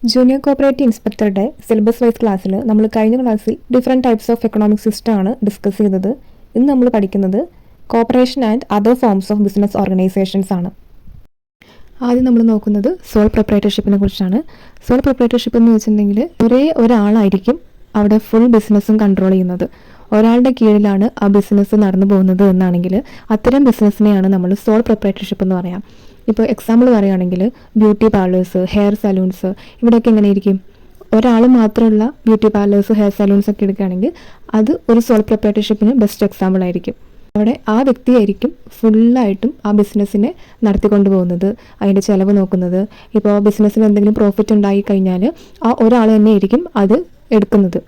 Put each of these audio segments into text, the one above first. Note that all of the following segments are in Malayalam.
ജൂനിയർ കോപ്പറേറ്റീവ് ഇൻസ്പെക്ടറുടെ സിലബസ് വൈസ് ക്ലാസ്സിൽ നമ്മൾ കഴിഞ്ഞ ക്ലാസ്സിൽ different types of economic system ആണ് ഡിസ്കസ് ചെയ്തത്. ഇന്ന് നമ്മൾ പഠിക്കുന്നത് cooperation and other forms of business organisations ആണ്. ആദ്യം നമ്മൾ നോക്കുന്നത് സോൾ പ്രൊപ്രൈറ്റർഷിപ്പിനെ കുറിച്ചാണ്. സോൾ പ്രൊപ്രൈറ്റർഷിപ്പ് എന്ന് വെച്ചിട്ടുണ്ടെങ്കിൽ ഒരേ ഒരാളായിരിക്കും അവിടെ ഫുൾ ബിസിനസ്സും കൺട്രോൾ ചെയ്യുന്നത്. ഒരാളുടെ കീഴിലാണ് ആ ബിസിനസ് നടന്നു പോകുന്നത് എന്നാണെങ്കിൽ അത്തരം ബിസിനസ്സിനെയാണ് നമ്മൾ സോൾ പ്രൊപ്രൈറ്റർഷിപ്പ് എന്ന് പറയാം. ഇപ്പോൾ എക്സാമ്പിൾ പറയുകയാണെങ്കിൽ ബ്യൂട്ടി പാർലേഴ്സ്, ഹെയർ സലൂൺസ്, ഇവിടെയൊക്കെ എങ്ങനെയിരിക്കും? ഒരാൾ മാത്രമുള്ള ബ്യൂട്ടി പാർലേഴ്സ്, ഹെയർ സലൂൺസ് ഒക്കെ എടുക്കുകയാണെങ്കിൽ അത് ഒരു സോൾ പ്രൊപ്രൈറ്റർഷിപ്പിന് ബെസ്റ്റ് എക്സാമ്പിൾ ആയിരിക്കും. അവിടെ ആ വ്യക്തിയായിരിക്കും ഫുള്ളായിട്ടും ആ ബിസിനസ്സിനെ നടത്തിക്കൊണ്ടു പോകുന്നത്, അതിൻ്റെ ചിലവ് നോക്കുന്നത്. ഇപ്പോൾ ബിസിനസ്സിന് എന്തെങ്കിലും പ്രോഫിറ്റ് ഉണ്ടായി കഴിഞ്ഞാൽ ആ ഒരാൾ തന്നെ ആയിരിക്കും അത് എടുക്കുന്നത്.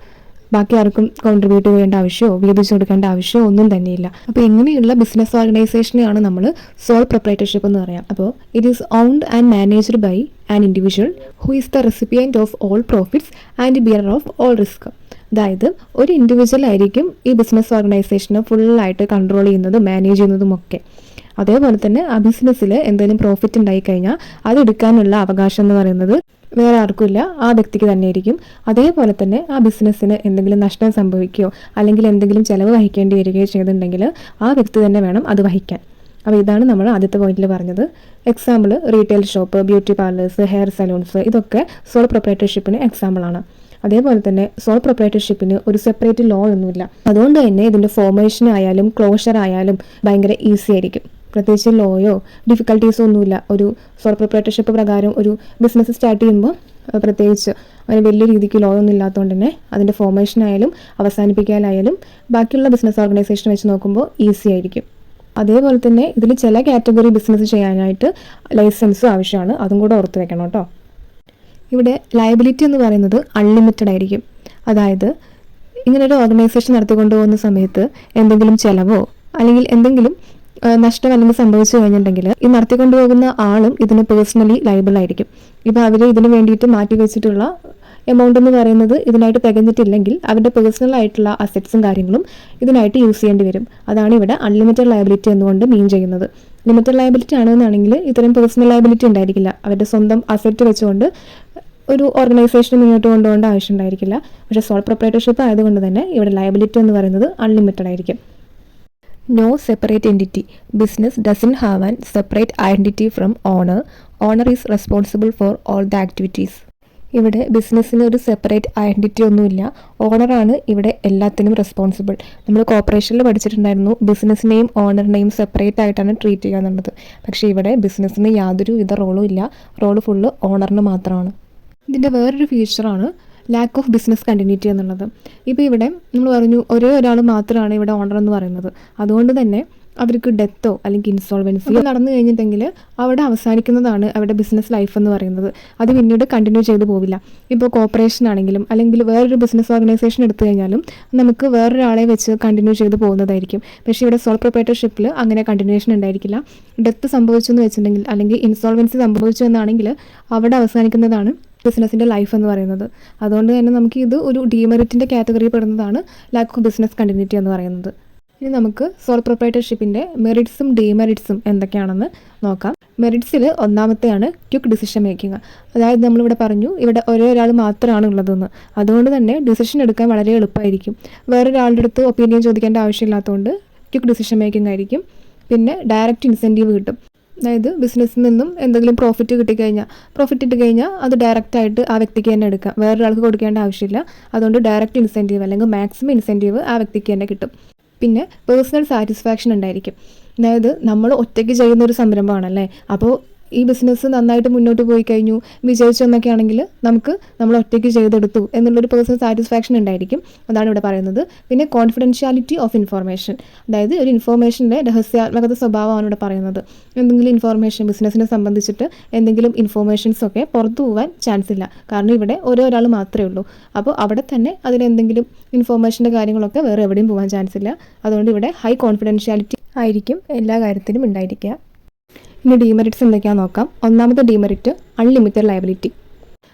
ബാക്കി ആർക്കും കോൺട്രിബ്യൂട്ട് ചെയ്യേണ്ട ആവശ്യമോ വീതിച്ചു കൊടുക്കേണ്ട ആവശ്യമോ ഒന്നും തന്നെയില്ല. അപ്പോൾ ഇങ്ങനെയുള്ള ബിസിനസ് ഓർഗനൈസേഷനെയാണ് നമ്മൾ സോൾ പ്രൊപ്രൈറ്റർഷിപ്പ് എന്ന് പറയാം. അപ്പോൾ it is owned and managed by an individual who is the recipient of all profits and bearer of all risk. അതായത് ഒരു ഇൻഡിവിജ്വൽ ആയിരിക്കും ഈ ബിസിനസ് ഓർഗനൈസേഷനെ ഫുള്ളായിട്ട് കൺട്രോൾ ചെയ്യുന്നതും മാനേജ് ചെയ്യുന്നതും ഒക്കെ. അതേപോലെ തന്നെ ആ ബിസിനസ്സിൽ എന്തെങ്കിലും പ്രോഫിറ്റ് ഉണ്ടായി കഴിഞ്ഞാൽ അത് എടുക്കാനുള്ള അവകാശം എന്ന് പറയുന്നത് വേറെ ആർക്കുമില്ല, ആ വ്യക്തിക്ക് തന്നെയായിരിക്കും. അതേപോലെ തന്നെ ആ ബിസിനസ്സിന് എന്തെങ്കിലും നഷ്ടം സംഭവിക്കുകയോ അല്ലെങ്കിൽ എന്തെങ്കിലും ചിലവ് വഹിക്കേണ്ടി വരികയോ ചെയ്തിട്ടുണ്ടെങ്കിൽ ആ വ്യക്തി തന്നെ വേണം അത് വഹിക്കാൻ. അപ്പോൾ ഇതാണ് നമ്മൾ ആദ്യത്തെ പോയിന്റിൽ പറഞ്ഞത്. Example retail shop, beauty parlours, hair salons, ഇതൊക്കെ സോൾ പ്രൊപ്രൈറ്റർഷിപ്പിന് എക്സാമ്പിളാണ്. അതേപോലെ തന്നെ സോൾ പ്രൊപ്രൈറ്റർഷിപ്പിന് ഒരു സെപ്പറേറ്റ് ലോ ഒന്നുമില്ല. അതുകൊണ്ട് തന്നെ ഇതിൻ്റെ ഫോർമേഷൻ ആയാലും ക്ലോഷർ ആയാലും ഭയങ്കര ഈസി ആയിരിക്കും. പ്രത്യേകിച്ച് ലോയോ ഡിഫിക്കൽട്ടീസോ ഒന്നുമില്ല. ഒരു സോൾ പ്രൊപ്രൈറ്റർഷിപ്പ് പ്രകാരം ഒരു ബിസിനസ് സ്റ്റാർട്ട് ചെയ്യുമ്പോൾ പ്രത്യേകിച്ച് അതിന് വലിയ രീതിക്ക് ലോ ഒന്നും ഇല്ലാത്തതുകൊണ്ട് തന്നെ അതിൻ്റെ ഫോർമേഷൻ ആയാലും അവസാനിപ്പിക്കാനായാലും ബാക്കിയുള്ള ബിസിനസ് ഓർഗനൈസേഷൻ വെച്ച് നോക്കുമ്പോൾ ഈസി ആയിരിക്കും. അതേപോലെ തന്നെ ഇതിൽ ചില കാറ്റഗറി ബിസിനസ് ചെയ്യാനായിട്ട് ലൈസൻസും ആവശ്യമാണ്. അതും കൂടെ ഓർത്ത് വെക്കണം കേട്ടോ. ഇവിടെ ലയബിലിറ്റി എന്ന് പറയുന്നത് അൺലിമിറ്റഡ് ആയിരിക്കും. അതായത് ഇങ്ങനൊരു ഓർഗനൈസേഷൻ നടത്തിക്കൊണ്ടു പോകുന്ന സമയത്ത് എന്തെങ്കിലും ചിലവോ അല്ലെങ്കിൽ എന്തെങ്കിലും നഷ്ടം അല്ലെങ്കിൽ സംഭവിച്ചു കഴിഞ്ഞിട്ടുണ്ടെങ്കിൽ ഈ നടത്തിക്കൊണ്ടുപോകുന്ന ആളും ഇതിന് പേഴ്സണലി ലയബിൾ ആയിരിക്കും. ഇപ്പോൾ അവർ ഇതിന് വേണ്ടിയിട്ട് മാറ്റി വെച്ചിട്ടുള്ള എമൗണ്ട് എന്ന് പറയുന്നത് ഇതിനായിട്ട് തികഞ്ഞിട്ടില്ലെങ്കിൽ അവരുടെ പേഴ്സണൽ ആയിട്ടുള്ള അസറ്റ്സും കാര്യങ്ങളും ഇതിനായിട്ട് യൂസ് ചെയ്യേണ്ടി വരും. അതാണ് ഇവിടെ അൺലിമിറ്റഡ് ലയബിലിറ്റി എന്നുകൊണ്ട് മീൻ ചെയ്യുന്നത്. ലിമിറ്റഡ് ലയബിലിറ്റി ആണെന്നാണെങ്കിൽ ഇത്തരം പേഴ്സണൽ ലയബിലിറ്റി ഉണ്ടായിരിക്കില്ല. അവരുടെ സ്വന്തം അസറ്റ് വെച്ചുകൊണ്ട് ഒരു ഓർഗനൈസേഷൻ മുന്നോട്ട് കൊണ്ടുപോകേണ്ട ആവശ്യം ഉണ്ടായിരിക്കില്ല. പക്ഷേ സോൾ പ്രൊപ്രൈറ്റർഷിപ്പ് ആയതുകൊണ്ട് തന്നെ ഇവിടെ ലയബിലിറ്റി എന്ന് പറയുന്നത് അൺലിമിറ്റഡ് ആയിരിക്കും. No separate entity. Business doesn't have an separate identity from owner. Owner is responsible for all the activities. ഇവിടെ ബിസിനസ്സിന് ഒരു സെപ്പറേറ്റ് ഐഡൻറ്റിറ്റി ഒന്നുമില്ല. ഓണറാണ് ഇവിടെ എല്ലാത്തിനും റെസ്പോൺസിബിൾ. നമ്മൾ കോർപ്പറേഷനിൽ പഠിച്ചിട്ടുണ്ടായിരുന്നു ബിസിനസ്സിനെയും ഓണറിനെയും സെപ്പറേറ്റ് ആയിട്ടാണ് ട്രീറ്റ് ചെയ്യുക എന്നുള്ളത്. പക്ഷേ ഇവിടെ ബിസിനസ്സിന് യാതൊരു വിധ റോളും ഇല്ല. റോള് ഫുള്ള് ഓണറിന് മാത്രമാണ്. ഇതിൻ്റെ വേറൊരു ഫീച്ചറാണ് ലാക്ക് ഓഫ് ബിസിനസ് കണ്ടിന്യൂറ്റി എന്നുള്ളത്. ഇപ്പോൾ ഇവിടെ നമ്മൾ പറഞ്ഞു ഒരേ ഒരാൾ മാത്രമാണ് ഇവിടെ ഓണർ എന്ന് പറയുന്നത്. അതുകൊണ്ട് തന്നെ അവർക്ക് ഡെത്തോ അല്ലെങ്കിൽ ഇൻസോൾവൻസി നടന്നു കഴിഞ്ഞിട്ടെങ്കിൽ അവിടെ അവസാനിക്കുന്നതാണ് അവരുടെ ബിസിനസ് ലൈഫ് എന്ന് പറയുന്നത്. അത് പിന്നീട് കണ്ടിന്യൂ ചെയ്തു പോവില്ല. ഇപ്പോൾ കോർപ്പറേഷൻ ആണെങ്കിലും അല്ലെങ്കിൽ വേറൊരു ബിസിനസ് ഓർഗനൈസേഷൻ എടുത്തു കഴിഞ്ഞാലും നമുക്ക് വേറൊരാളെ വെച്ച് കണ്ടിന്യൂ ചെയ്ത് പോകുന്നതായിരിക്കും. പക്ഷേ ഇവിടെ സോൾ പ്രൊപ്രൈറ്റർഷിപ്പിൽ അങ്ങനെ കണ്ടിന്യൂഷൻ ഉണ്ടായിരിക്കില്ല. ഡെത്ത് സംഭവിച്ചു എന്ന് വെച്ചിട്ടുണ്ടെങ്കിൽ അല്ലെങ്കിൽ ഇൻസോൾവൻസി സംഭവിച്ചു എന്നാണെങ്കിൽ അവിടെ അവസാനിക്കുന്നതാണ് ബിസിനസ്സിൻ്റെ ലൈഫ് എന്ന് പറയുന്നത്. അതുകൊണ്ട് തന്നെ നമുക്ക് ഇത് ഒരു ഡീമെറിറ്റിൻ്റെ കാറ്റഗറിയിൽ പെടുന്നതാണ് ലാക്ക് ഓഫ് ബിസിനസ് കണ്ടിന്യൂറ്റി എന്ന് പറയുന്നത്. ഇനി നമുക്ക് സോൾ പ്രൊപ്രൈറ്റർഷിപ്പിൻ്റെ മെറിറ്റ്സും ഡീമെറിറ്റ്സും എന്തൊക്കെയാണെന്ന് നോക്കാം. മെറിറ്റ്സിൽ ഒന്നാമത്തെയാണ് ക്വിക്ക് ഡിസിഷൻ മേക്കിംഗ്. അതായത് നമ്മളിവിടെ പറഞ്ഞു ഇവിടെ ഒരേ ഒരാൾ മാത്രമാണ് ഉള്ളതെന്ന്. അതുകൊണ്ട് തന്നെ ഡിസിഷൻ എടുക്കാൻ വളരെ എളുപ്പമായിരിക്കും. വേറൊരാളുടെ അടുത്ത് ഒപ്പീനിയൻ ചോദിക്കേണ്ട ആവശ്യമില്ലാത്തതുകൊണ്ട് ക്വിക്ക് ഡിസിഷൻ മേക്കിംഗ് ആയിരിക്കും. പിന്നെ ഡയറക്റ്റ് ഇൻസെൻറ്റീവ് കിട്ടും. അതായത് ബിസിനസ്സിൽ നിന്നും എന്തെങ്കിലും പ്രോഫിറ്റ് ഇട്ട് കഴിഞ്ഞാൽ അത് ഡയറക്റ്റായിട്ട് ആ വ്യക്തിക്ക് തന്നെ എടുക്കാം. വേറൊരാൾക്ക് കൊടുക്കേണ്ട ആവശ്യമില്ല. അതുകൊണ്ട് ഡയറക്റ്റ് ഇൻസെൻറ്റീവ് അല്ലെങ്കിൽ മാക്സിമം ഇൻസെൻറ്റീവ് ആ വ്യക്തിക്ക് തന്നെ കിട്ടും. പിന്നെ പേഴ്സണൽ സാറ്റിസ്ഫാക്ഷൻ ഉണ്ടായിരിക്കും. അതായത് നമ്മൾ ഒറ്റയ്ക്ക് ചെയ്യുന്ന ഒരു സംരംഭമാണല്ലേ. അപ്പോൾ ഈ ബിസിനസ് നന്നായിട്ട് മുന്നോട്ട് പോയി കഴിഞ്ഞു, വിജയിച്ചു എന്നൊക്കെ ആണെങ്കിൽ നമ്മൾ ഒറ്റയ്ക്ക് ചെയ്തെടുത്തു എന്നുള്ളൊരു പേഴ്സണൽ സാറ്റിസ്ഫാക്ഷൻ ഉണ്ടായിരിക്കും. അതാണ് ഇവിടെ പറയുന്നത്. പിന്നെ കോൺഫിഡൻഷ്യാലിറ്റി ഓഫ് ഇൻഫോർമേഷൻ, അതായത് ഒരു ഇൻഫോർമേഷൻ്റെ രഹസ്യാത്മകത സ്വഭാവമാണ് ഇവിടെ പറയുന്നത്. എന്തെങ്കിലും ഇൻഫോർമേഷൻ ബിസിനസ്സിനെ സംബന്ധിച്ചിട്ട് എന്തെങ്കിലും ഇൻഫോർമേഷൻസൊക്കെ പുറത്തു പോകാൻ ചാൻസ് ഇല്ല. കാരണം ഇവിടെ ഒരാൾ മാത്രമേ ഉള്ളൂ. അപ്പോൾ അവിടെ തന്നെ അതിലെന്തെങ്കിലും ഇൻഫോർമേഷൻ്റെ കാര്യങ്ങളൊക്കെ വേറെ എവിടെയും പോകാൻ ചാൻസ് ഇല്ല. അതുകൊണ്ട് ഇവിടെ ഹൈ കോൺഫിഡൻഷ്യാലിറ്റി ആയിരിക്കും എല്ലാ കാര്യത്തിലും ഉണ്ടായിരിക്കുക. ഇനി ഡീമെറിറ്റ്സ് എന്തൊക്കെയാണെന്ന് നോക്കാം. ഒന്നാമത്തെ ഡീമെറിറ്റ് അൺലിമിറ്റഡ് ലയബിലിറ്റി.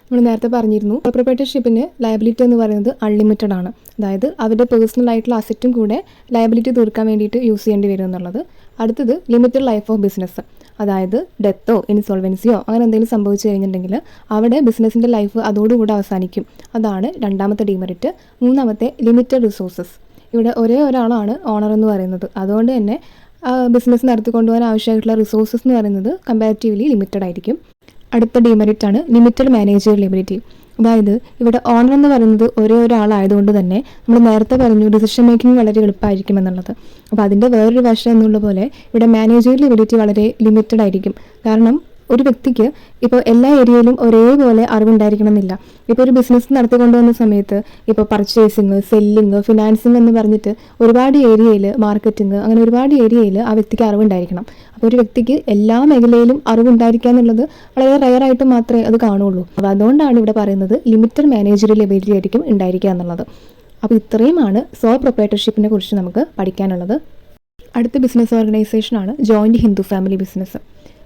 നമ്മൾ നേരത്തെ പറഞ്ഞിരുന്നു പ്രൊപ്രൈറ്റർഷിപ്പിന് ലയബിലിറ്റി എന്ന് പറയുന്നത് അൺലിമിറ്റഡ് ആണ്. അതായത് അവരുടെ പേഴ്സണൽ ആയിട്ടുള്ള അസറ്റും കൂടെ ലയബിലിറ്റി തീർക്കാൻ വേണ്ടിയിട്ട് യൂസ് ചെയ്യേണ്ടി വരും എന്നുള്ളത്. അടുത്തത് ലിമിറ്റഡ് ലൈഫ് ഓഫ് ബിസിനസ്. അതായത് ഡെത്തോ ഇൻസോൾവൻസിയോ അങ്ങനെ എന്തെങ്കിലും സംഭവിച്ചു കഴിഞ്ഞിട്ടുണ്ടെങ്കിൽ അവിടെ ബിസിനസ്സിൻ്റെ ലൈഫ് അതോടുകൂടി അവസാനിക്കും. അതാണ് രണ്ടാമത്തെ ഡിമെറിറ്റ്. മൂന്നാമത്തെ ലിമിറ്റഡ് റിസോഴ്സസ്. ഇവിടെ ഒരേ ഒരാളാണ് ഓണർ എന്ന് പറയുന്നത്. അതുകൊണ്ട് തന്നെ ബിസിനസ് നടത്തിക്കൊണ്ടുപോകാൻ ആവശ്യമായിട്ടുള്ള റിസോഴ്സസ് എന്ന് പറയുന്നത് കമ്പാരിറ്റീവ്ലി ലിമിറ്റഡ് ആയിരിക്കും. അടുത്ത ഡിമെറിറ്റ് ആണ് ലിമിറ്റഡ് മാനേജറിയബിലിറ്റി. അതായത് ഇവിടെ ഓണർ എന്ന് പറയുന്നത് ഒരേ ഒരാളായതുകൊണ്ട് തന്നെ നമ്മൾ നേരത്തെ പറഞ്ഞു ഡിസിഷൻ മേക്കിംഗ് വളരെ എളുപ്പമായിരിക്കും എന്നുള്ളത്. അപ്പോൾ അതിൻ്റെ വേറൊരു വശം എന്നുള്ള പോലെ ഇവിടെ മാനേജറിയബിലിറ്റി വളരെ ലിമിറ്റഡ് ആയിരിക്കും. കാരണം ഒരു വ്യക്തിക്ക് ഇപ്പോൾ എല്ലാ ഏരിയയിലും ഒരേപോലെ അറിവുണ്ടായിരിക്കണം എന്നില്ല. ഇപ്പോൾ ഒരു ബിസിനസ് നടത്തിക്കൊണ്ടുവന്ന സമയത്ത് ഇപ്പോൾ പർച്ചേസിങ്, സെല്ലിങ്, ഫിനാൻസിങ് എന്ന് പറഞ്ഞിട്ട് ഒരുപാട് ഏരിയയിൽ, മാർക്കറ്റിംഗ്, അങ്ങനെ ഒരുപാട് ഏരിയയിൽ ആ വ്യക്തിക്ക് അറിവുണ്ടായിരിക്കണം. അപ്പോൾ ഒരു വ്യക്തിക്ക് എല്ലാ മേഖലയിലും അറിവുണ്ടായിരിക്കുക എന്നുള്ളത് വളരെ റയറായിട്ട് മാത്രമേ അത് കാണുള്ളൂ. അപ്പോൾ അതുകൊണ്ടാണ് ഇവിടെ പറയുന്നത് ലിമിറ്റഡ് മാനേജറിയൽ എബിലിറ്റി ആയിരിക്കും ഉണ്ടായിരിക്കുക എന്നുള്ളത്. അപ്പോൾ ഇത്രയുമാണ് സോൾ പ്രൊപ്രൈറ്റർഷിപ്പിനെ കുറിച്ച് നമുക്ക് പഠിക്കാനുള്ളത്. അടുത്ത ബിസിനസ് ഓർഗനൈസേഷനാണ് ജോയിൻറ്റ് ഹിന്ദു ഫാമിലി ബിസിനസ്.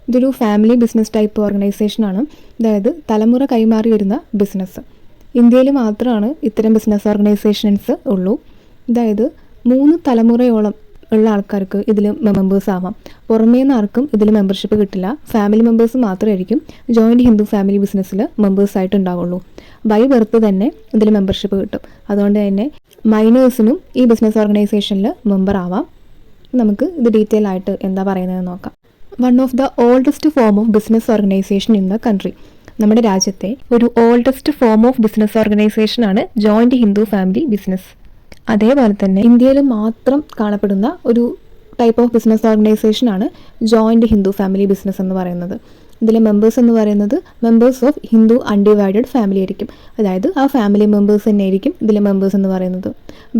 ഇതൊരു ഫാമിലി ബിസിനസ് ടൈപ്പ് ഓർഗനൈസേഷനാണ്. അതായത് തലമുറ കൈമാറി വരുന്ന ബിസിനസ്. ഇന്ത്യയിൽ മാത്രമാണ് ഇത്തരം ബിസിനസ് ഓർഗനൈസേഷൻസ് ഉള്ളൂ. അതായത് 3 തലമുറയോളം ഉള്ള ആൾക്കാർക്ക് ഇതിൽ മെമ്പേഴ്സ് ആവാം. പുറമേ നിന്ന് ആർക്കും ഇതിൽ മെമ്പർഷിപ്പ് കിട്ടില്ല. ഫാമിലി മെമ്പേഴ്സ് മാത്രമായിരിക്കും ജോയിൻറ്റ് ഹിന്ദു ഫാമിലി ബിസിനസ്സിൽ മെമ്പേഴ്സായിട്ട് ഉണ്ടാവുള്ളൂ. ബൈ ബർത്ത് തന്നെ ഇതിൽ മെമ്പർഷിപ്പ് കിട്ടും. അതുകൊണ്ട് തന്നെ മൈനേഴ്സിനും ഈ ബിസിനസ് ഓർഗനൈസേഷനിൽ മെമ്പർ ആവാം. നമുക്ക് ഇത് ഡീറ്റെയിൽ ആയിട്ട് എന്താ പറയുന്നതെന്ന് നോക്കാം. One of the oldest form of business organisation in the country. നമ്മുടെ രാജ്യത്തെ ഒരു ഓൾഡസ്റ്റ് ഫോം ഓഫ് ബിസിനസ് ഓർഗനൈസേഷനാണ് ജോയിൻറ്റ് ഹിന്ദു ഫാമിലി ബിസിനസ്. അതേപോലെ തന്നെ ഇന്ത്യയിൽ മാത്രം കാണപ്പെടുന്ന ഒരു ടൈപ്പ് ഓഫ് ബിസിനസ് ഓർഗനൈസേഷനാണ് ജോയിൻറ്റ് ഹിന്ദു ഫാമിലി ബിസിനസ് എന്ന് പറയുന്നത്. ഇതിലെ മെമ്പേഴ്സ് എന്ന് പറയുന്നത് members of Hindu undivided family ആയിരിക്കും. അതായത് ആ ഫാമിലി മെമ്പേഴ്സ് തന്നെ ആയിരിക്കും ഇതിലെ മെമ്പേഴ്സ് എന്ന് പറയുന്നത്.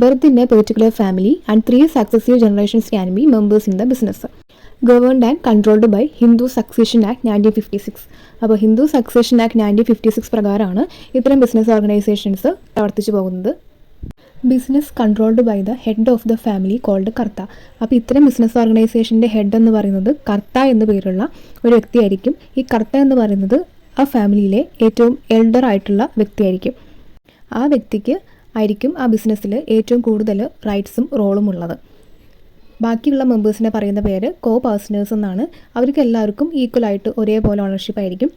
Birth in a particular family and 3 successive generations can be members in the business. Governed and controlled by Hindu succession act 1956. അപ്പോൾ ഹിന്ദു സക്സഷൻ ആക്ട് 1956 പ്രകാരമാണ് ഇത്തരം ബിസിനസ് ഓർഗനൈസേഷൻസ് പ്രവർത്തിച്ചു പോകുന്നത്. Business controlled by the head of the family called karta. അപ്പോൾ ഇത്തരം ബിസിനസ് ഓർഗനൈസേഷൻ്റെ ഹെഡ് എന്ന് പറയുന്നത് കർത്ത എന്ന പേരുള്ള ഒരു വ്യക്തിയായിരിക്കും. ഈ കർത്ത എന്ന് പറയുന്നത് ആ ഫാമിലിയിലെ ഏറ്റവും എൽഡർ ആയിട്ടുള്ള വ്യക്തിയായിരിക്കും. ആ വ്യക്തിക്ക് ആയിരിക്കും ആ ബിസിനസ്സിൽ ഏറ്റവും കൂടുതൽ റൈറ്റ്സും റോളും ഉള്ളത്. ബാക്കിയുള്ള മെമ്പേഴ്സിനെ പറയുന്ന പേര് കോ പേഴ്സണേഴ്സ് എന്നാണ്. അവർക്ക് എല്ലാവർക്കും ഈക്വലായിട്ട് ഒരേപോലെ ഓണർഷിപ്പ് ആയിരിക്കും.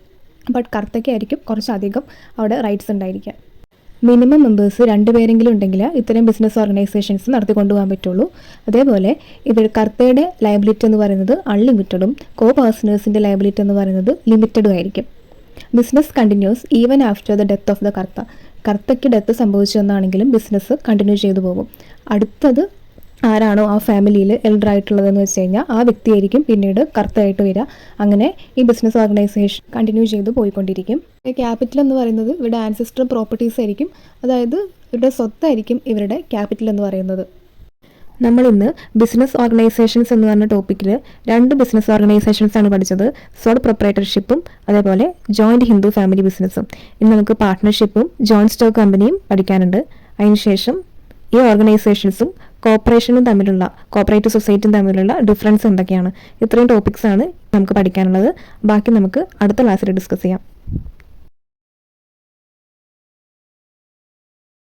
ബട്ട് കർത്തയ്ക്കായിരിക്കും കുറച്ചധികം അവിടെ റൈറ്റ്സ് ഉണ്ടായിരിക്കുക. മിനിമം മെമ്പേഴ്സ് 2 പേരെങ്കിലും ഉണ്ടെങ്കിൽ ഇത്തരം ബിസിനസ് ഓർഗനൈസേഷൻസ് നടത്തിക്കൊണ്ടുപോകാൻ പറ്റുള്ളൂ. അതേപോലെ ഇവർ കർത്തയുടെ ലയബിലിറ്റി എന്ന് പറയുന്നത് അൺലിമിറ്റഡും കോ പേഴ്സണേഴ്സിൻ്റെ ലയബിലിറ്റി എന്ന് പറയുന്നത് ലിമിറ്റഡും ആയിരിക്കും. Business continues even after the death of the karta. കർത്തയ്ക്ക് ഡെത്ത് സംഭവിച്ചെന്നാണെങ്കിലും ബിസിനസ് കണ്ടിന്യൂ ചെയ്തു പോകും. അടുത്തത് ആരാണോ ആ ഫാമിലിയിൽ എൽഡർ ആയിട്ടുള്ളതെന്ന് വെച്ച് കഴിഞ്ഞാൽ ആ വ്യക്തിയായിരിക്കും പിന്നീട് കർത്തയായിട്ട് വരിക. അങ്ങനെ ഈ ബിസിനസ് ഓർഗനൈസേഷൻ കണ്ടിന്യൂ ചെയ്ത് പോയിക്കൊണ്ടിരിക്കും. ക്യാപിറ്റൽ എന്ന് പറയുന്നത് ഇവരുടെ ആൻസിസ്റ്റർ പ്രോപ്പർട്ടീസ് ആയിരിക്കും. അതായത് ഇവരുടെ സ്വത്തായിരിക്കും ഇവരുടെ ക്യാപിറ്റൽ എന്ന് പറയുന്നത്. നമ്മളിന്ന് ബിസിനസ് ഓർഗനൈസേഷൻസ് എന്ന് പറഞ്ഞ ടോപ്പിക്കിൽ 2 ബിസിനസ് ഓർഗനൈസേഷൻസ് ആണ് പഠിച്ചത്. സോൾ പ്രൊപ്രൈറ്റർഷിപ്പും അതേപോലെ ജോയിൻറ്റ് ഹിന്ദു ഫാമിലി ബിസിനസ്സും. ഇന്ന് നമുക്ക് പാർട്ട്ണർഷിപ്പും ജോയിൻറ്റ് സ്റ്റോക്ക് കമ്പനിയും പഠിക്കാനുണ്ട്. അതിനുശേഷം ഈ ഓർഗനൈസേഷൻസും കോർപ്പറേഷനും തമ്മിലുള്ള, കോപ്പറേറ്റീവ് സൊസൈറ്റിയും തമ്മിലുള്ള ഡിഫറൻസ് എന്തൊക്കെയാണ്, ഇത്രയും ടോപ്പിക്സാണ് നമുക്ക് പഠിക്കാനുള്ളത്. ബാക്കി നമുക്ക് അടുത്ത ക്ലാസ്സിൽ ഡിസ്കസ് ചെയ്യാം.